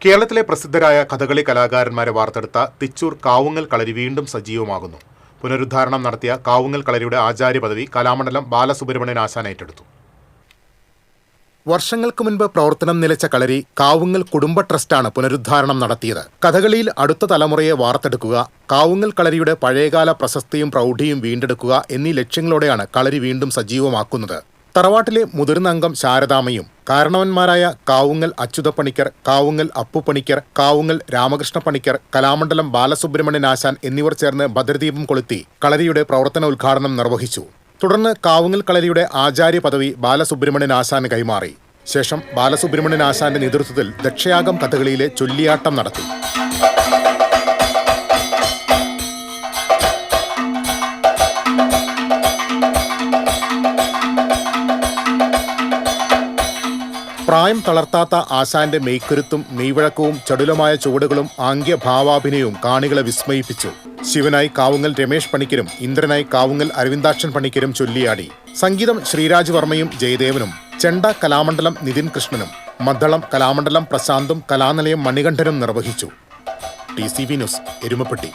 കേരളത്തിലെ പ്രസിദ്ധരായ കഥകളി കലാകാരന്മാരെ വാർത്തെടുത്ത തിച്ചൂർ കാവുങ്ങൽ കളരി വീണ്ടും സജീവമാകുന്നു. പുനരുദ്ധാരണം നടത്തിയ കാവുങ്ങൽ കളരിയുടെ ആചാര്യ പദവി കലാമണ്ഡലം ബാലസുബ്രഹ്മണ്യൻ ആശാൻ ഏറ്റെടുത്തു. വർഷങ്ങൾക്ക് മുൻപ് പ്രവർത്തനം നിലച്ച കളരി കാവുങ്ങൽ കുടുംബ ട്രസ്റ്റാണ് പുനരുദ്ധാരണം നടത്തിയത്. കഥകളിയിൽ അടുത്ത തലമുറയെ വാർത്തെടുക്കുക, കാവുങ്ങൽ കളരിയുടെ പഴയകാല പ്രശസ്തിയും പ്രൗഢിയും വീണ്ടെടുക്കുക എന്നീ ലക്ഷ്യങ്ങളോടെയാണ് കളരി വീണ്ടും സജീവമാക്കുന്നത്. തറവാട്ടിലെ മുതിർന്ന അംഗം ശാരദാമ്മയും കാരണവന്മാരായ കാവുങ്ങൽ അച്യുതപ്പണിക്കർ, കാവുങ്ങൽ അപ്പുപണിക്കർ, കാവുങ്ങൽ രാമകൃഷ്ണ പണിക്കർ, കലാമണ്ഡലം ബാലസുബ്രഹ്മണ്യൻ ആശാൻ എന്നിവർ ചേർന്ന് ഭദ്രദീപം കൊളുത്തി കളരിയുടെ പ്രവർത്തന ഉദ്ഘാടനം നിർവഹിച്ചു. തുടർന്ന് കാവുങ്ങൽ കളരിയുടെ ആചാര്യ പദവി ബാലസുബ്രഹ്മണ്യൻ ആശാന് കൈമാറി. ശേഷം ബാലസുബ്രഹ്മണ്യൻ ആശാന്റെ നേതൃത്വത്തിൽ ദക്ഷയാഗം കഥകളിയിലെ ചൊല്ലിയാട്ടം നടത്തി. പ്രായം തളർത്താത്ത ആശാന്റെ മെയ്ക്കരുത്തും മെയ്വഴക്കവും ചടുലമായ ചുവടുകളും ആംഗ്യഭാവാഭിനയവും കാണികളെ വിസ്മയിപ്പിച്ചു. ശിവനായി കാവുങ്ങൽ രമേഷ് പണിക്കരും ഇന്ദ്രനായി കാവുങ്ങൽ അരവിന്ദാക്ഷൻ പണിക്കരും ചൊല്ലിയാടി. സംഗീതം ശ്രീരാജ് വർമ്മയും ജയദേവനും, ചെണ്ട കലാമണ്ഡലം നിതിൻ കൃഷ്ണനും, മദ്ദളം കലാമണ്ഡലം പ്രശാന്തും, കലാനിലയം മണികണ്ഠനും നിർവഹിച്ചു. TCV news, Erumapetty.